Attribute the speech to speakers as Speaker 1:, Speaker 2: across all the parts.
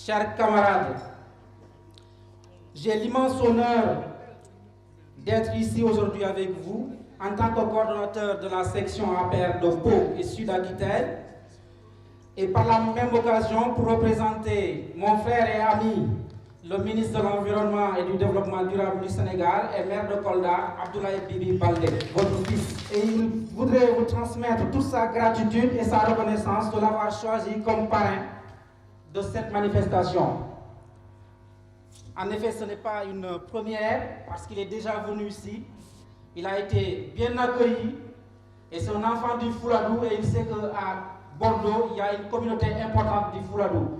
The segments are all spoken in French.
Speaker 1: chers camarades, j'ai l'immense honneur d'être ici aujourd'hui avec vous en tant que coordonnateur de la section APR de Pau et Sud-Aquitaine et par la même occasion pour représenter mon frère et ami, le ministre de l'Environnement et du Développement durable du Sénégal et maire de Kolda, Abdoulaye Bibi Baldé, votre fils. Et il voudrait vous transmettre toute sa gratitude et sa reconnaissance de l'avoir choisi comme parrain de cette manifestation. En effet, ce n'est pas une première parce qu'il est déjà venu ici. Il a été bien accueilli et c'est un enfant du Fouladou et il sait qu'à Bordeaux, il y a une communauté importante du Fouladou.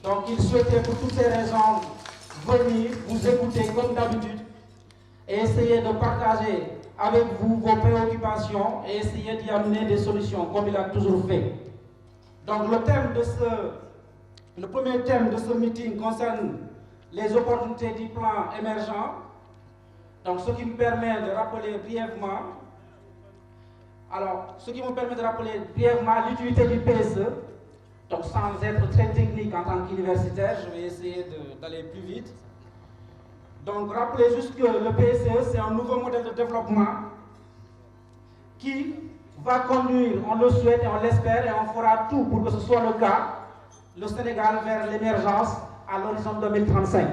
Speaker 1: Donc il souhaitait pour toutes ces raisons venir vous écouter comme d'habitude et essayer de partager avec vous vos préoccupations et essayer d'y amener des solutions comme il a toujours fait. Donc le premier thème de ce meeting concerne les opportunités du plan émergent. Donc ce qui me permet de rappeler brièvement l'utilité du PSE. Donc sans être très technique en tant qu'universitaire, je vais essayer d'aller plus vite. Donc rappelez juste que le PSE, c'est un nouveau modèle de développement qui va conduire, on le souhaite et on l'espère, et on fera tout pour que ce soit le cas, le Sénégal vers l'émergence à l'horizon 2035.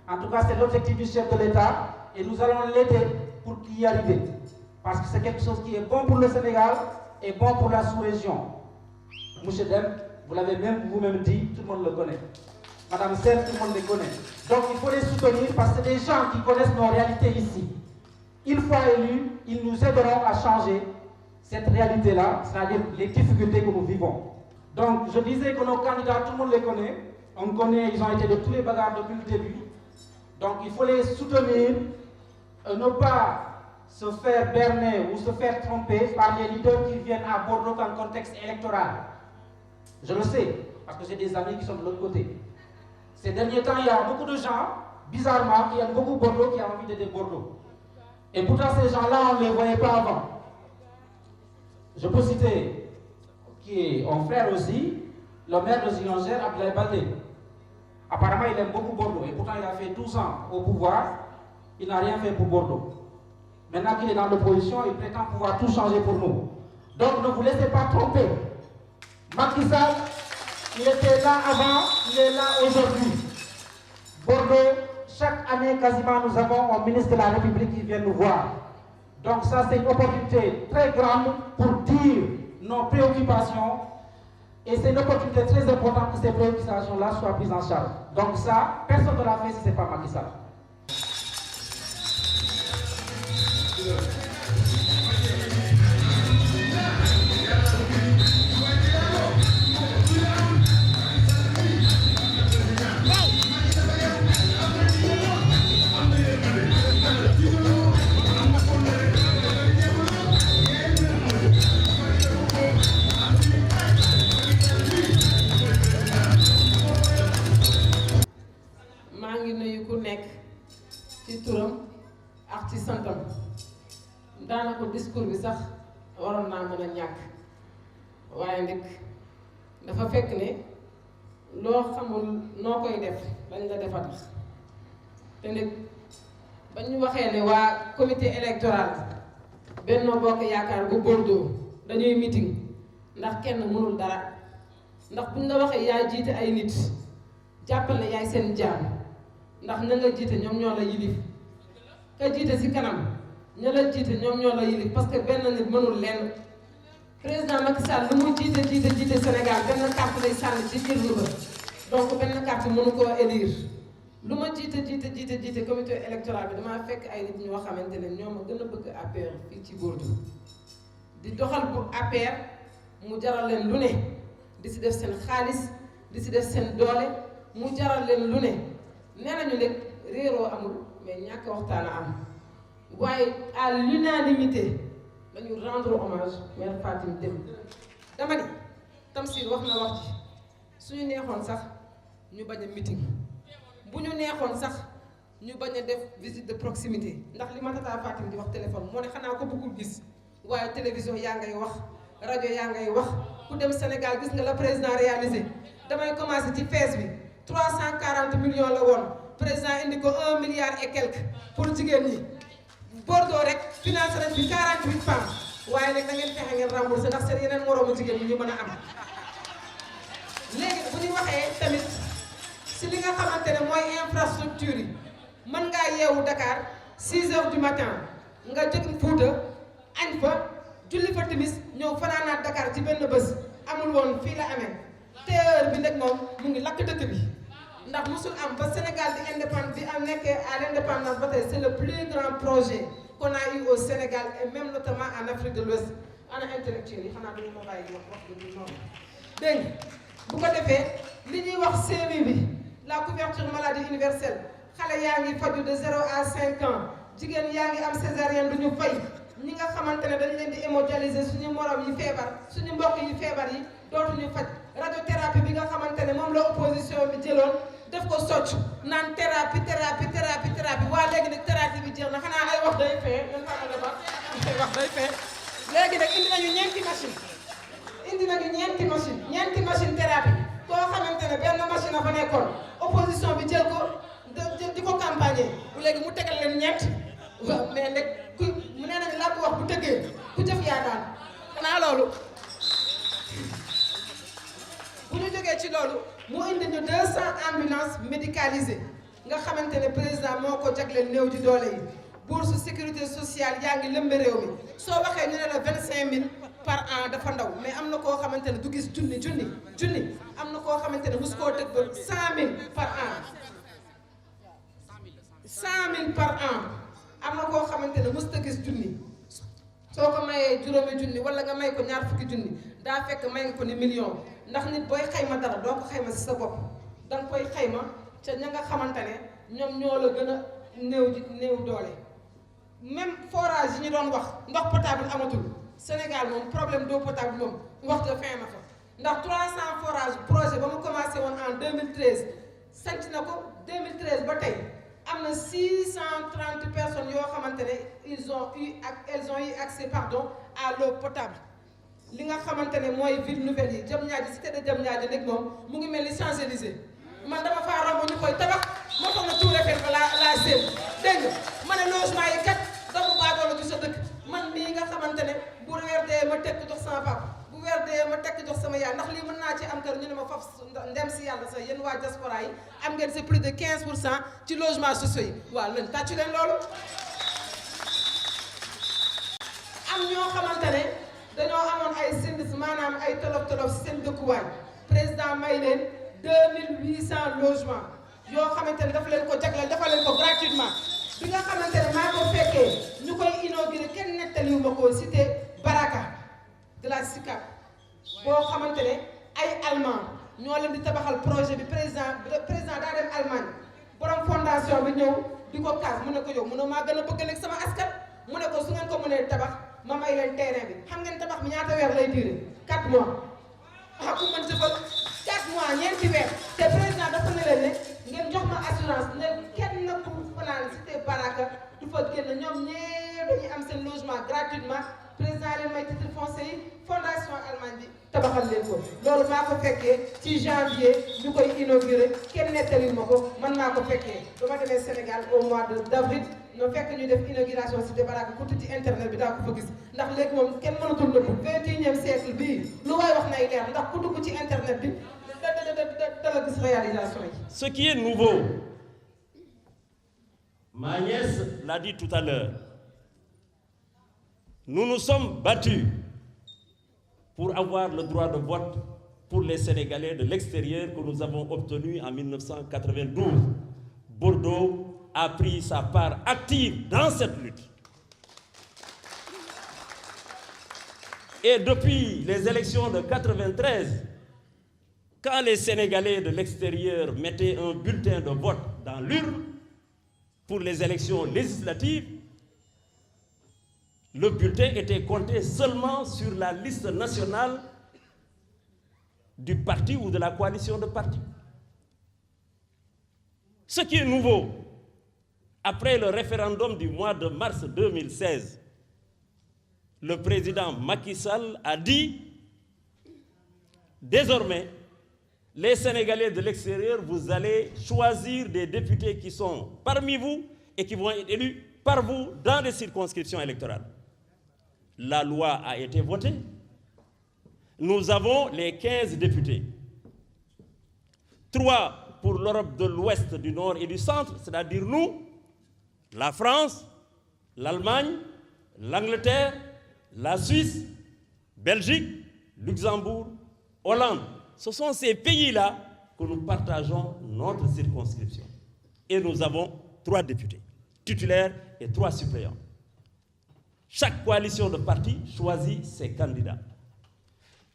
Speaker 1: En tout cas, c'est l'objectif du chef de l'État et nous allons l'aider pour y arriver. Parce que c'est quelque chose qui est bon pour le Sénégal et bon pour la sous-région. Monsieur Dem, vous l'avez même vous-même dit, tout le monde le connaît. Madame Sen, tout le monde les connaît. Donc il faut les soutenir parce que c'est des gens qui connaissent nos réalités ici. Une fois élus, ils nous aideront à changer cette réalité-là, c'est-à-dire les difficultés que nous vivons. Donc je disais que nos candidats, tout le monde les connaît. On connaît, ils ont été de tous les bagarres depuis le début. Donc il faut les soutenir, ne pas se faire berner ou se faire tromper par les leaders qui viennent à Bordeaux dans le contexte électoral. Je le sais, parce que j'ai des amis qui sont de l'autre côté. Ces derniers temps, il y a beaucoup de gens, bizarrement, qui aiment beaucoup Bordeaux, qui ont envie d'aider Bordeaux. Et pourtant, ces gens-là, on ne les voyait pas avant. Je peux citer, qui est mon frère aussi, le maire de Ziguinchor, Abdoulaye Baldé. Apparemment, il aime beaucoup Bordeaux. Et pourtant, il a fait 12 ans au pouvoir. Il n'a rien fait pour Bordeaux. Maintenant qu'il est dans l'opposition, il prétend pouvoir tout changer pour nous. Donc, ne vous laissez pas tromper. Macky Sall, il était là avant, il est là aujourd'hui. Bordeaux, chaque année quasiment, nous avons un ministre de la République qui vient nous voir. Donc ça, c'est une opportunité très grande pour dire nos préoccupations. Et c'est une opportunité très importante que ces préoccupations-là soient prises en charge. Donc ça, personne ne l'a fait si ce n'est pas Macky Sall.
Speaker 2: ci turam ak ci santam daanaka discours bi sax waroon naa mën a ñàkk waaye nag dafa fekk ne loo xamul noo koy def lañ la defa tax te nag ba ñu waxee ne waa comité électoral Benno Bokk Yaakaar bu Bordeaux dañuy meeting ndax kenn mënul dara ndax buñ la waxee yaa jiite ay nit jàppal ne yaay seen jaam ndax na nga jiite ñoom ñoo la yilif ka jiite ci kanam ña la jiite ñoom ñoo la yilif parce que benn nit mënul lenn président Macky Sall lu mu jiite Sénégal benn carte lay sànni ci biir Louga donc benn carte mënu koo élire lu ma jiite comité électoral bi damaa fekk ay nit ñoo xamante ne ñoo ma gën a bëgg APR fii ci Bordeaux di doxal pour APR mu jaral leen lu ne di ci def seen xaalis di ci def seen doole mu jaral leen lu ne nee nañu ne réeroo amul mais ñàkk waxtaan a am waaye à l'unanimité dañu rendre hommage mère Fatim Dem dama ni Tamsir wax na wax ji suñu neexoon sax ñu bañ a meeting bu ñu neexoon sax ñu bañ a def visite de proximité ndax li ma tata Fatim di wax téléphone moo ne xanaa ko bëggul gis waaye télévision yaa ngay wax rajo yaa ngay wax ku dem Sénégal gis nga la président réalisé damay commencé ci fees bi 340 millions la woon président indi ko 1 milliard et quelque pour jigéen ñi Bordeaux rek financé nañ fi 48 femmes waaye nag da ngeen fexe ngeen remboursé ndax seen yeneen moroomu jigéen ñi ñu mën a am léegi bu ñu waxee tamit si li nga xamante ne mooy infrastructure yi mën ngaa yeewu Dakar 6 heures du matin nga jóg Fuuta añ fa julli fa timis ñëw fanaanaat Dakar ci benn bés amul woon fii la amee teer bi nag moom mu ngi lakk dëkk bi ndax musul am ba Sénégal di indépendant di am nekkee à l'indépendance ba tey c'est le plus grand projet qu'on a eu au Sénégal et même notamment en Afrique de l'Ouest ana intellectuel yi xanaa dañu ma bàyyi wax dëgg noonu dégg bu ko defee li ñuy wax CMU bi la couverture maladie universelle xale yaa ngi faju de 0 à 5 ans jigéen yaa ngi am césarienne du ñu fay ñi nga xamante ne dañ leen di hémodialyser suñu morom yi feebar suñu mbokk yi feebar yi dootuñu faj radiothérapie bi nga xamante ne moom la opposition bi jëloon def ko socc naan thérapie waa léegi nag thérapie bi jeex na xanaa ay wax day fee ñun xamale ba ay wax day fee léegi nag indi nañu ñeenti machine thérapie koo xamante ne benn machine a fa nekkoon opposition bi jël ko di ko campagne bu léegi mu tegal leen ñeent waaw mais nag ku mu nee nañu laa ko wax bu tëggee ku jëf yaa daan xanaa loolu bu ñu jógee ci loolu mu indi ñu 200 ambulances médicalisées nga xamante ne président moo ko jagleel néew ji doole yi bourse sécurité sociale yaa ngi lëmbe réew mi soo waxee ñu ne la 25000 par an dafa ndaw mais am na koo xamante ne du gis junni am na koo xamante ne mos koo tëgg ba 100000 par an 100000 par an am na koo xamante ne mos ta gis junni soo ko mayee juróomi junni wala nga may ko ñaar fukki junni daa fekk may nga ko ni million ndax nit booy xayma dara doo ko xayma si sa bopp danga koy xayma ca ña nga xamante ne ñoom ñoo la gën a néew doole même forage yi ñu doon wax ndox potable amatul Sénégal moom problème d'eau potable moom waxtu fin na fa ndax 300 forage projet ba mu commencé woon en 2013 sanc na ko 2013 ba tey am na 630 personnes yoo xamante ne elles ont eu accès à l'eau potable li nga xamante ne mooy ville nouvelle yi Diamniadio cité de Diamniadio nag moom mu ngi mel ni Champs-Élysées man dama faa romb ñu koy tabax moo foog na tout refaire ba la seen dégg nga ma ne logement yi kat doomu baadoola du sa dëkk man mii nga xamante ne bu weer dee ma tekk jox sama papa bu weer dee ma tekk jox sama yaay ndax lii mën naa ci am kër ñu ne ma faf ndem si yàlla sax yéen waa diaspora yi am ngeen c'est plus de 15% ci logement sociaux yi waaw lañ tàccu leen loolu am ñoo xamante ne dañoo amoon ay services maanaam ay tolof si seen dëkkuwaay président may leen 2800 logements yoo xamante ne dafa leen ko jagleel dafa leen ko gratuitement bi nga xamante ne maa ko fekkee ñu koy inauguré kenn nettaliwu ma ko cité Baraka de la SICAP boo xamante ne ay allemand ñoo leen di tabaxal projet bi président daa dem Allemagne borom fondation bi ñëw di ko kaas mu ne ko yow mu ne maa gën a bëgg léegi sama askan mu ne ko su ngeen ko mënee tabax ma may leen terrain bi xam ngeen tabax bi ñaata weer lay duré 4 mois ah ku mën jëfal 4 mois ñeenti weer te président dafa ne leen ne ngeen jox ma assurance ne kenn ku fanaan cité Baraka du fa génn ñoom ñëpp dañuy am seen logement gratuitement président leen may titre foncier yi fondation Allemagne bi tabaxal leen ko loolu maa ko fekkee ci janvier ñu koy inauguré kenn nettali ma ko man maa ko fekkee ba ma demee Sénégal au mois d'avril no fekk ñu def inauguration cité Baraka ku ci internet bi daa ko fa gis ndax léegi moom kenn mënatul nëbb 21e siècle bii lu waay wax nay leer ndax ku dugg ci internet bi da gis réalisation yi.
Speaker 3: Ce qui est nouveau, ma nièce l'a dit tout à l'heure, nous nous sommes battus pour avoir le droit de vote pour les Sénégalais de l'extérieur que nous avons obtenu en 1992. Bordeaux a pris sa part active dans cette lutte. Et depuis les élections de 93, quand les Sénégalais de l'extérieur mettaient un bulletin de vote dans l'urne pour les élections législatives, le bulletin était compté seulement sur la liste nationale du parti ou de la coalition de partis. Ce qui est nouveau, après le référendum du mois de mars 2016, le président Macky Sall a dit désormais les Sénégalais de l'extérieur, vous allez choisir des députés qui sont parmi vous et qui vont être élus par vous dans des circonscriptions électorales. La loi a été votée. Nous avons les 15 députés. 3 pour l'Europe de l'Ouest, du Nord et du Centre, c'est-à-dire nous, la France, l'Allemagne, l'Angleterre, la Suisse, Belgique, Luxembourg, Hollande. Ce sont ces pays-là que nous partageons notre circonscription. Et nous avons 3 députés, titulaires et 3 suppléants. Chaque coalition de partis choisit ses candidats.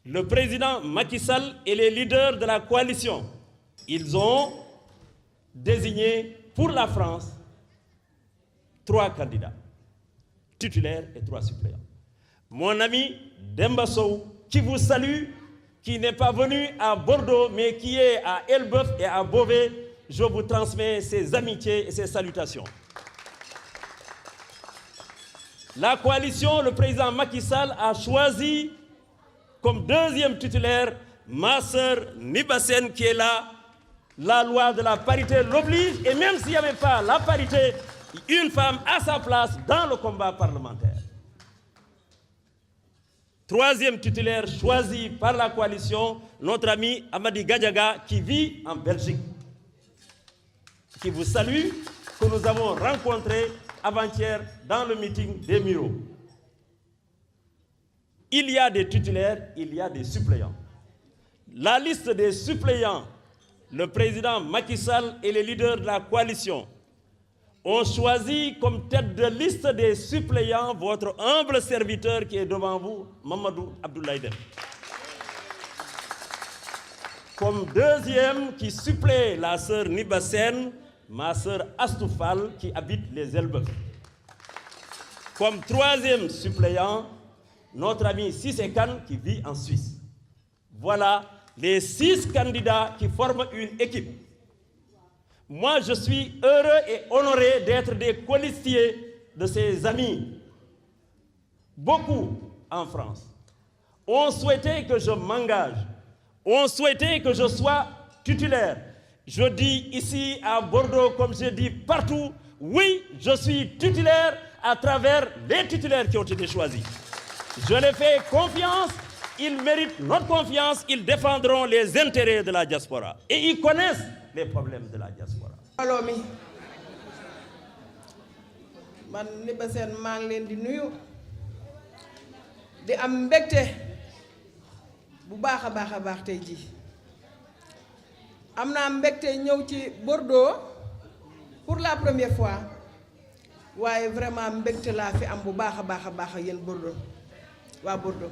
Speaker 3: Le président Macky Sall et les leaders de la coalition, ils ont désigné pour la France 3 candidats, titulaires et 3 suppléants. Mon ami Demba Sow, qui vous salue, qui n'est pas venu à Bordeaux, mais qui est à Elbeuf et à Beauvais, je vous transmets ses amitiés et ses salutations. La coalition, le président Macky Sall a choisi comme 2e titulaire ma sœur Nibassène qui est là. La loi de la parité l'oblige, et même s'il n'y avait pas la parité, une femme a sa place dans le combat parlementaire. 3e titulaire choisi par la coalition, notre ami Amadi Gadiaga qui vit en Belgique, qui vous salue, que nous avons rencontré avant-hier dans le meeting des Miro. Il y a des titulaires, il y a des suppléants. La liste des suppléants, le président Macky Sall et les leaders de la coalition ont choisi comme tête de liste des suppléants votre humble serviteur qui est devant vous, Mamadou Abdoulaye Deme. Comme 2e qui supplée la sœur Nibassène, ma sœur Astoufal qui habite les Elbeuf. Comme 3e suppléant, notre ami Sissé Kane qui vit en Suisse. Voilà les 6 candidats qui forment une équipe. Moi, je suis heureux et honoré d'être des colistiers de ces amis. Beaucoup en France ont souhaité que je m'engage, ont souhaité que je sois titulaire. Je dis ici à Bordeaux, comme je dis partout, oui, je suis titulaire à travers les titulaires qui ont été choisis. Je les fais confiance, ils méritent notre confiance, ils défendront les intérêts de la diaspora. Et ils connaissent les problèmes de la diaspora.
Speaker 2: Alors, man Nibassène maa ngi leen di nuyu di am mbégte bu baax a baax tey jii am naa mbégte ñëw ci Bordeaux pour la première fois waaye vraiment mbégte laa fi am bu baax a baax yéen Bordeaux waa Bordeaux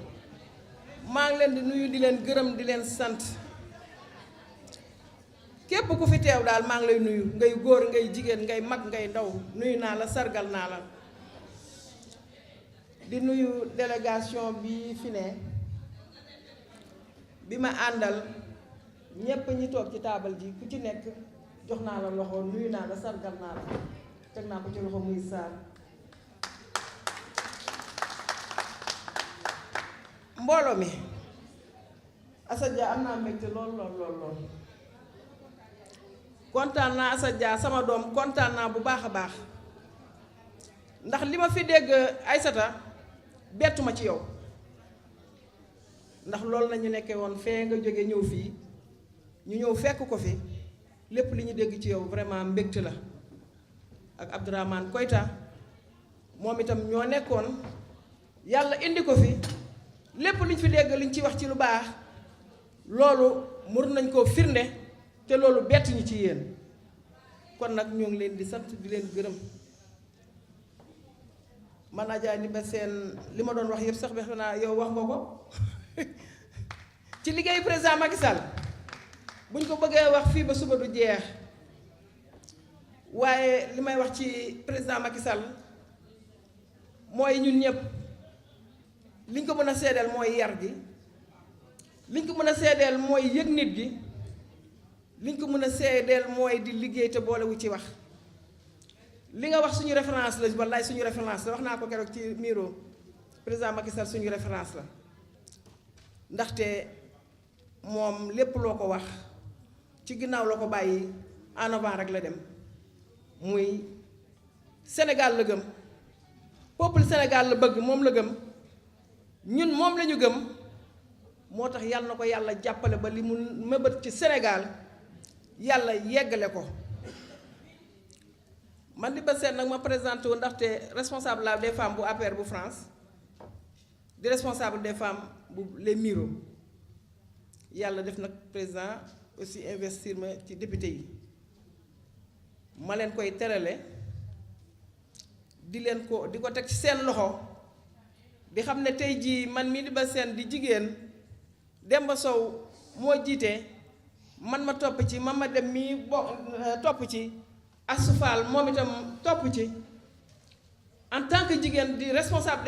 Speaker 2: maa ngi leen di nuyu di leen gërëm di leen sant képp ku fi teew daal maa ngi lay nuyu ngay góor ngay jigéen ngay mag ngay ndaw nuyu naa la sargal naa la di nuyu délégation bi fi ne bi ma àndal ñépp ñi toog ci taabal ji ku ci nekk jox naa la loxo nuyu naa la sargal naa la teg naa ko ci loxo muy saar mbooloo mi Assad Dia am naa mbégte lool kontaan naa Assad Dia sama doom kontaan naa bu baax a baax ndax li ma fi dégg Aïssata bettuma ci yow ndax loolu nañu nekkee woon fee nga jóge ñëw fii ñu ñëw fekk ko fi lépp li ñu dégg ci yow vraiment mbégte la ak Abdourahmane Koyta moom itam ñoo nekkoon yàlla indi ko fi lépp lu ñu fi dégg li ñu ci wax ci lu baax loolu mur nañ koo firnde te loolu bett ñu ci yéen kon nag ñoo ngi leen di sant di leen gërëm man Adja Nibassène li ma doon wax yëpp sax defe naa yow wax nga ko ci liggéeyu président Macky Sall buñ ko bëggee wax fii ba suba du jeex waaye li may wax ci président Macky Sall mooy ñun ñëpp liñ ko mën a seedeel mooy yar gi liñ ko mën a seedeel mooy yëg nit gi liñ ko mën a seedeel mooy di liggéey te boolewu ci wax li nga wax suñu référence la wallaay suñu référence la wax naa ko keroog ci miro président Macky Sall suñu référence la ndaxte moom lépp loo ko wax
Speaker 4: ci ginnaaw la ko bàyyi en avant rek la dem muy Sénégal la gëm peuple Sénégal la bëgg moom la gëm ñun moom la ñu gëm moo tax yàlla na ko yàlla jàppale ba li mu mëbët ci Sénégal yàlla yeggale ko. man Ndiba Sène nag ma présenté wu ndaxte responsable la des femmes bu APR bu France di responsable des femmes bu les Miro yàlla def nag président aussi investir ma ci député yi ma leen koy terale di ko teg ci seen loxo di xam ne tey jii man mii Ndiba Sène di jigéen Demba Sow moo jiite man ma topp ci ma dem mii topp ci Assoufal moom itam topp ci en tant que jigéen di responsable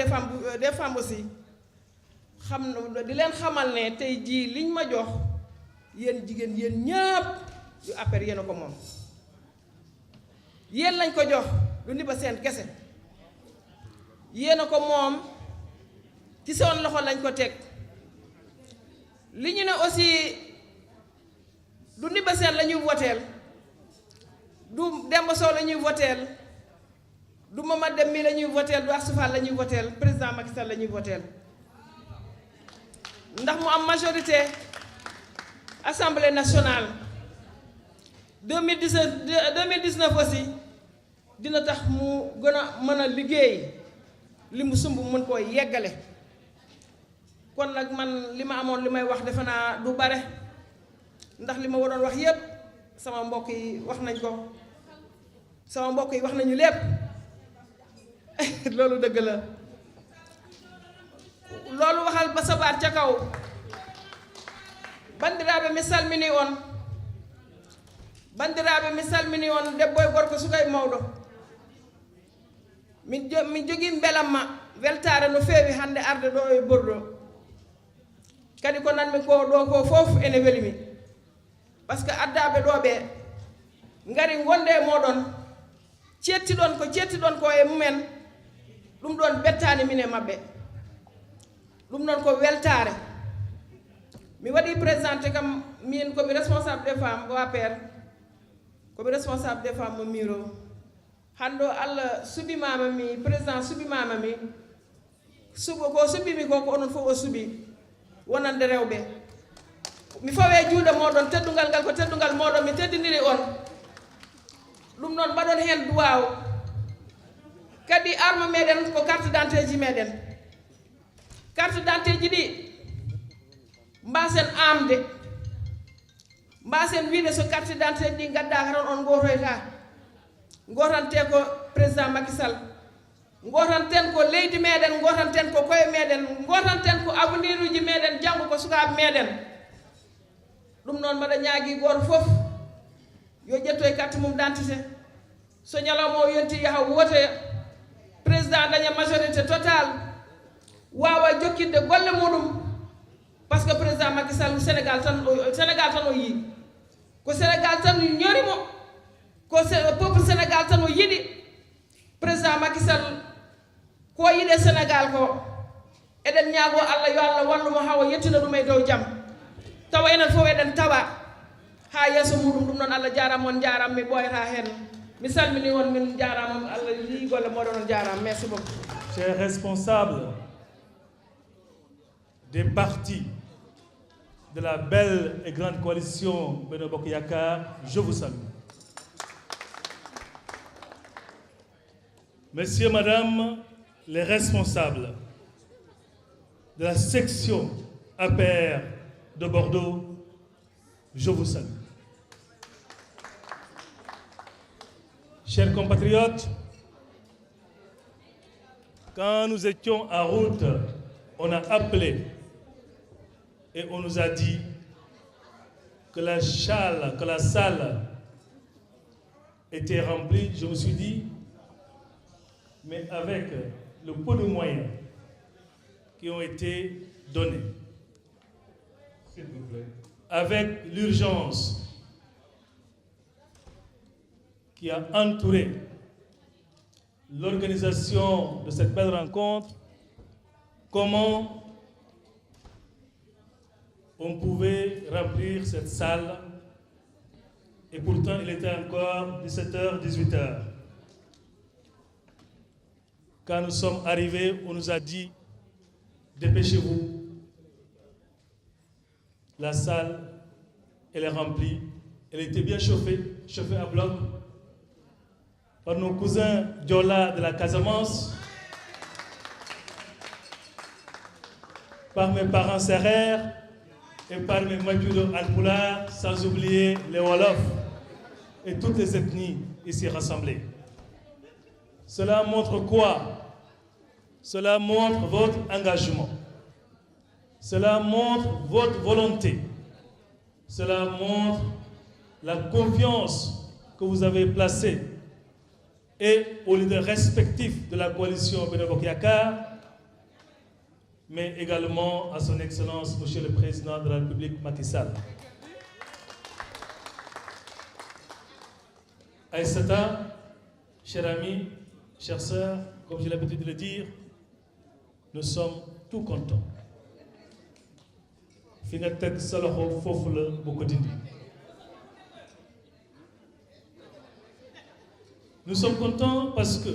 Speaker 4: des femmes aussi xam na di leen xamal ne tey jii liñ ma jox yéen jigéen yéen ñëpp yu APR yéen a ko moom yéen lañ ko jox du Ndiba Sène kese yéen a ko moom ci seen loxo lañ ko teg li ñu ne aussi du Ndiba Sène la ñuy woteel du Demba Sow la ñuy voteel du Mama Dem mi la ñuy voteel du Assoufal la ñuy voteel président Macky Sall la ñuy voteel ndax mu am majorité assemblée nationale 2019 aussi dina tax mu gën a mën a liggéey li mu sumb mën koo yeggale kon nag man li ma amoon li may wax defe naa du bare ndax li ma waroon wax yépp sama mbokk yi wax nañ ko sama mbokk yi wax nañu lépp loolu dëgg la loolu waxal ba sa baat ca kaw bandiraɓe mi salmini on debbo e gorko suka e mawɗo min jogii mbelamma weltare no feewi hannde arde ɗo e Bordeaux kadi ko nanmi ko ɗo ko fof ene welimi par ce que addaɓe ɗo ɓe ngari gonde e moɗon cettiɗon ko e mumen ɗum ɗon bettani min e maɓɓe ɗum ɗon ko weltare mi waɗi présenté kam min komi responsable des femmes o APR komi responsable des femmes mo Miro hande Allah suɓimama mi président suɓimama mi ko suɓimi ko onon fof o suuɓi wonande rewɓe mi fawe juuɗe moɗon teddungal ngal ko teddungal moɗon mi teddiniri on ɗum noon mbaɗon hen duwaw kadi arme meɗen ko carte d'identité ji meɗen carte d'identité ji ɗi mbasen amde mbasen wiide so carte d'identité ɗi gaddaka tan on gotoyta gotante ko président Macky Sall gotanten ko leydi meɗen gotanten ko koye meɗen gotanten ko avenir uji meɗen janggo ko sukaɓe meɗen ɗum noon mbaɗa ñaagui goto foof yo ƴettoye carte mum d'identité so ñalawma o yonti yaha wotoya président daña majorité totale wawa jokkidde golle muɗum par ce que président Macky Sall Sénégal tan o yii ko Sénégal tan ñorimo ko peuple Sénégal tan o yiɗi président Macky Sall ko yiɗe Sénégal ko eɗen ñaago Allah yo Allah wallumo hawo yettina ɗum e dow jaam tawa enen fof eɗen tawa ha yesso muɗum ɗum noon Allah jarama on jarama mi ɓoyata hen mi salmini on min jarama Allah yi golle moɗon on jarama merci beaucoup.
Speaker 5: Chers responsables des partis de la belle et grande coalition Benno Bokk Yakaar, je vous salue. Messieurs, Madame, les responsables de la section APR de Bordeaux, je vous salue. Chers compatriotes, quand nous étions en route, on a appelé et on nous a dit que la salle était remplie. Je me suis dit, mais avec le peu de moyens qui ont été donnés, s'il vous plaît, avec l'urgence qui a entouré l'organisation de cette belle rencontre, comment on pouvait remplir cette salle Et pourtant, il était encore 17h, 18h. Quand nous sommes arrivés, on nous a dit, dépêchez-vous. La salle, elle est remplie. Elle était bien chauffée à bloc, par nos cousins Diola de la Casamance, par mes parents Serrères et par mes Majudo Alpulaar, sans oublier les Wolofs et toutes les ethnies ici rassemblées. Cela montre quoi? Cela montre votre engagement. Cela montre votre volonté. Cela montre la confiance que vous avez placée et aux leaders respectifs de la coalition Benno Bokk Yakaar, mais également à son Excellence, Monsieur le Président de la République, Macky Sall. Aïssata, chers amis, chères sœurs, comme j'ai l'habitude de le dire, nous sommes tout contents. Fi nga teg sa loxo foofu la bu ko dindi. Nous sommes contents parce que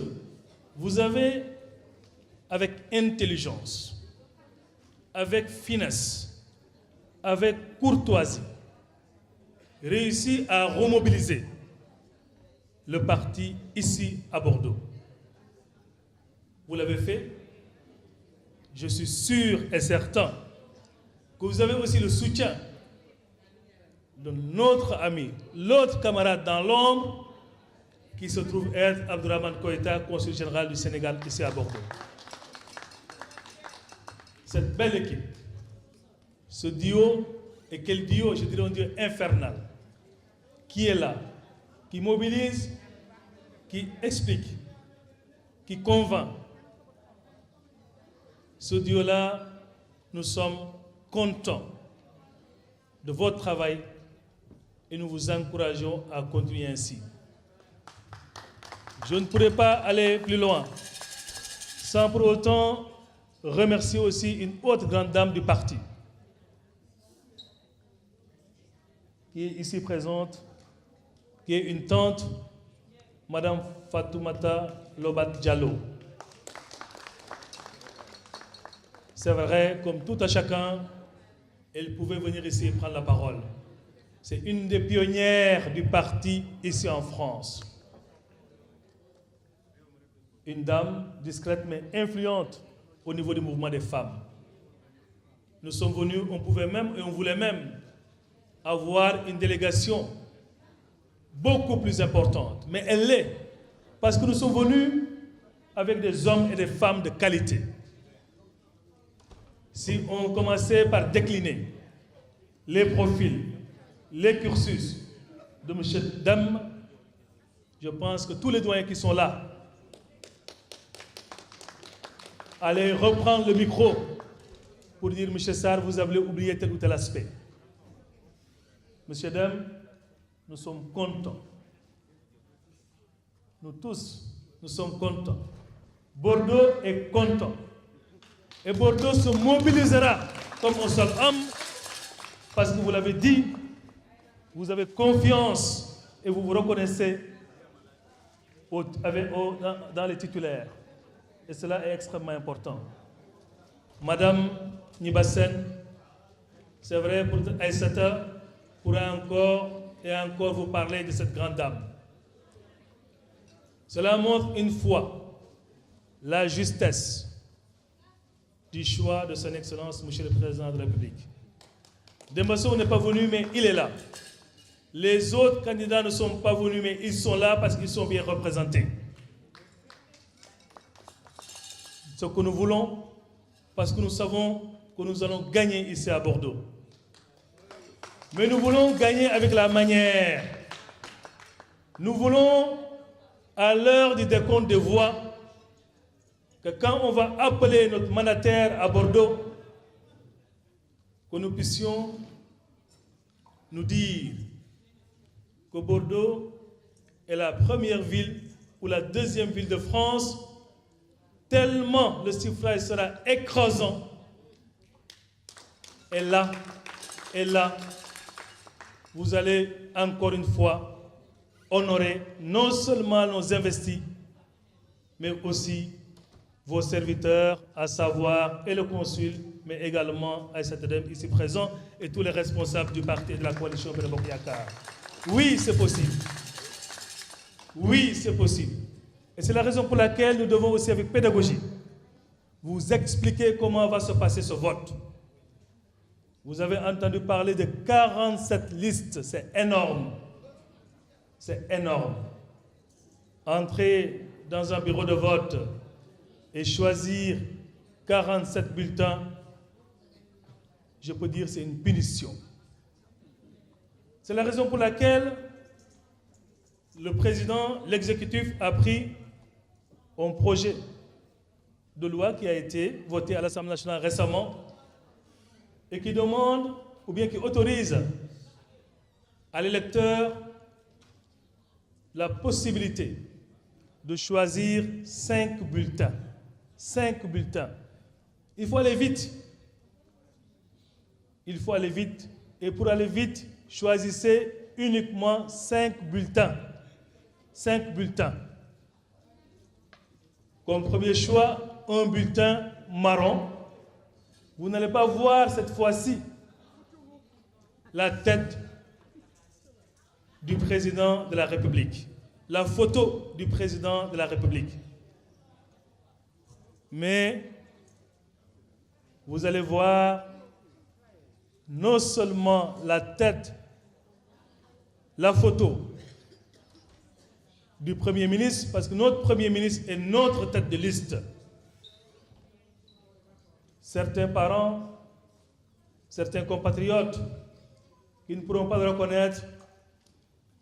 Speaker 5: vous avez, avec intelligence, avec finesse, avec courtoisie, réussi à remobiliser le parti ici à Bordeaux. Vous l'avez fait. Je suis sûr et certain que vous avez aussi le soutien de notre ami, l'autre camarade dans l'ombre, qui se trouve être Abdourahmane Koïta, consul général du Sénégal ici à Bordeaux. Cette belle équipe, ce duo, et quel duo, je dirais un duo infernal, qui est là, qui mobilise, qui explique, qui convainc. Ce duo-là, nous sommes contents de votre travail et nous vous encourageons à continuer ainsi. Je ne pourrais pas aller plus loin sans pour autant remercier aussi une autre grande dame du parti qui est ici présente, qui est une tante, Madame Fatoumata Lobat Diallo. C'est vrai, comme tout à chacun, elle pouvait venir ici et prendre la parole. C'est une des pionnières du parti ici en France. Une dame discrète mais influente au niveau du mouvement des femmes. Nous sommes venus, on pouvait même et on voulait même avoir une délégation beaucoup plus importante. Mais elle l'est, parce que nous sommes venus avec des hommes et des femmes de qualité. Si on commençait par décliner les profils, les cursus de M. Dame, je pense que tous les doyens qui sont là allaient reprendre le micro pour dire, M. Sarr, vous avez oublié tel ou tel aspect. M. Dame, nous sommes contents. Nous tous, nous sommes contents. Bordeaux est content. Et Bordeaux se mobilisera comme un seul homme, parce que vous l'avez dit, vous avez confiance et vous vous reconnaissez dans les titulaires. Et cela est extrêmement important. Madame Nibassen, c'est vrai, pour Aïssata pourra encore et encore vous parler de cette grande dame. Cela montre une fois la justesse du choix de son Excellence, Monsieur le Président de la République. Dembasso n'est pas venu, mais il est là. Les autres candidats ne sont pas venus, mais ils sont là parce qu'ils sont bien représentés. Ce que nous voulons, parce que nous savons que nous allons gagner ici à Bordeaux. Mais nous voulons gagner avec la manière. Nous voulons, à l'heure du décompte des voix, que quand on va appeler notre mandataire à Bordeaux, que nous puissions nous dire que Bordeaux est la première ville ou la deuxième ville de France, tellement le suffrage sera écrasant. Et là, vous allez encore une fois honorer non seulement nos investis, mais aussi vos serviteurs, à savoir et le consul, mais également Aïssata Dème ici présent, et tous les responsables du parti et de la coalition Benno Bokk Yakaar. Oui, c'est possible. Oui, c'est possible. Et c'est la raison pour laquelle nous devons aussi, avec pédagogie, vous expliquer comment va se passer ce vote. Vous avez entendu parler de 47 listes, c'est énorme. C'est énorme. Entrer dans un bureau de vote et choisir 47 bulletins, je peux dire que c'est une punition. C'est la raison pour laquelle le président, l'exécutif a pris un projet de loi qui a été voté à l'Assemblée nationale récemment et qui demande, ou bien qui autorise à l'électeur la possibilité de choisir 5 bulletins. 5 bulletins. Il faut aller vite. Il faut aller vite. Et pour aller vite, choisissez uniquement 5 bulletins. 5 bulletins. Comme premier choix, un bulletin marron. Vous n'allez pas voir cette fois-ci la tête du président de la République, la photo du président de la République. Mais vous allez voir non seulement la tête, la photo du Premier ministre, parce que notre Premier ministre est notre tête de liste. Certains parents, certains compatriotes qui ne pourront pas le reconnaître,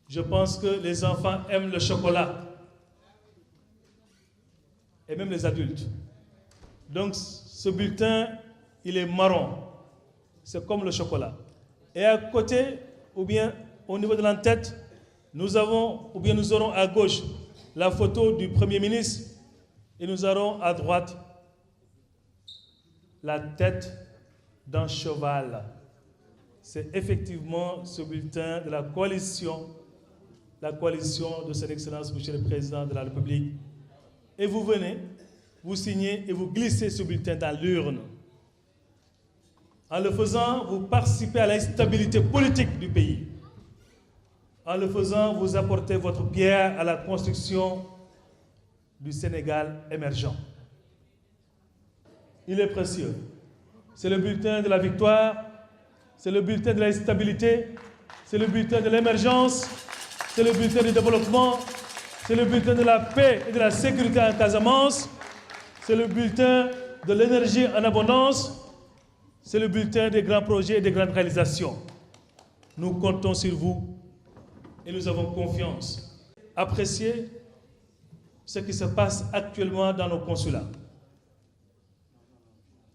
Speaker 5: je pense que les enfants aiment le chocolat, et même les adultes. Donc ce bulletin, il est marron, c'est comme le chocolat. Et à côté, ou bien au niveau de l'entête, nous aurons à gauche la photo du Premier ministre et nous aurons à droite la tête d'un cheval. C'est effectivement ce bulletin de la coalition de son Excellence, Monsieur le Président de la République. Et vous venez, vous signez et vous glissez ce bulletin dans l'urne. En le faisant, vous participez à la stabilité politique du pays. En le faisant, vous apportez votre pierre à la construction du Sénégal émergent. Il est précieux. C'est le bulletin de la victoire, c'est le bulletin de la stabilité, c'est le bulletin de l'émergence, c'est le bulletin du développement, c'est le bulletin de la paix et de la sécurité en Casamance, c'est le bulletin de l'énergie en abondance, c'est le bulletin des grands projets et des grandes réalisations. Nous comptons sur vous et nous avons confiance. Appréciez ce qui se passe actuellement dans nos consulats.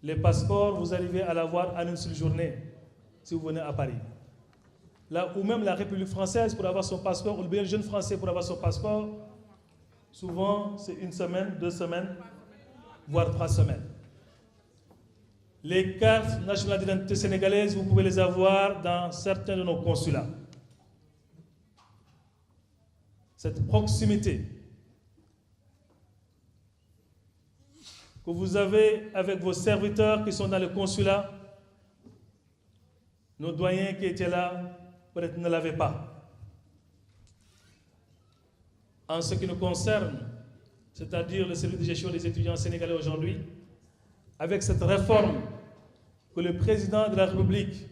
Speaker 5: Les passeports, vous arrivez à l'avoir en une seule journée si vous venez à Paris. Là où même la République française pour avoir son passeport, ou bien le jeune français pour avoir son passeport, souvent c'est 1 semaine, 2 semaines, voire 3 semaines. Les cartes nationales d'identité sénégalaises, vous pouvez les avoir dans certains de nos consulats. Cette proximité que vous avez avec vos serviteurs qui sont dans le consulat, nos doyens qui étaient là, peut-être ne l'avaient pas. En ce qui nous concerne, c'est-à-dire le service de gestion des étudiants sénégalais aujourd'hui, avec cette réforme que le président de la République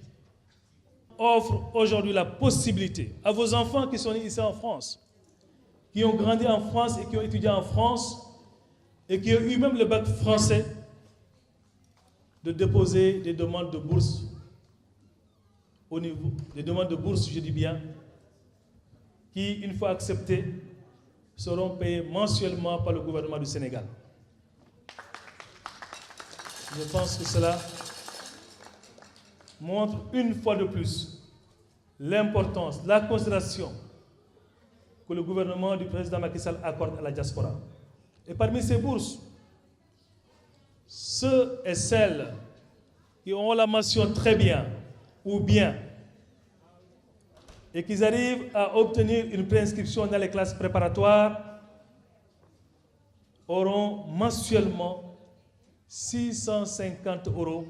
Speaker 5: offre aujourd'hui la possibilité à vos enfants qui sont nés ici en France, qui ont grandi en France et qui ont étudié en France, et qui ont eu même le bac français, de déposer des demandes de bourse au niveau des demandes de bourse, je dis bien, qui, une fois acceptées, seront payées mensuellement par le gouvernement du Sénégal. Je pense que cela montre une fois de plus l'importance, la considération que le gouvernement du président Macky Sall accorde à la diaspora. Et parmi ces bourses, ceux et celles qui ont la mention très bien ou bien et qu'ils arrivent à obtenir une préinscription dans les classes préparatoires auront mensuellement 650 €.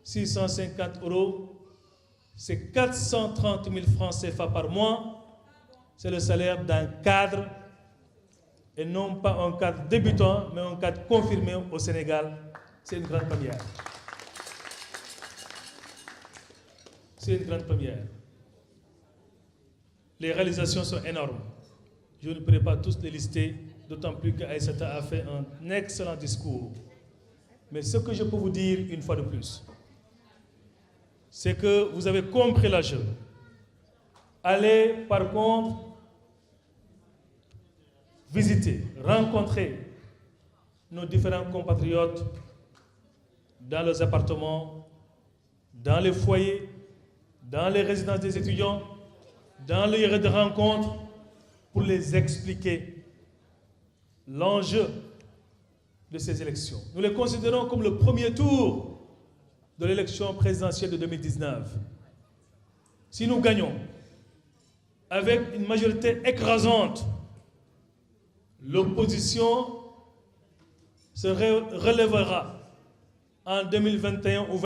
Speaker 5: 650 €, c'est 430 000 francs CFA par mois. C'est le salaire d'un cadre, et non pas un cadre débutant, mais un cadre confirmé au Sénégal. C'est une grande première. C'est une grande première. Les réalisations sont énormes. Je ne pourrai pas tous les lister, d'autant plus qu'Aïssata a fait un excellent discours. Mais ce que je peux vous dire une fois de plus, c'est que vous avez compris l'enjeu. Allez par contre visiter, rencontrer nos différents compatriotes dans leurs appartements, dans les foyers, dans les résidences des étudiants, dans les lieux de rencontre, pour les expliquer l'enjeu de ces élections. Nous les considérons comme le premier tour de l'élection présidentielle de 2019. Si nous gagnons avec une majorité écrasante, l'opposition se relèvera en 2021 ou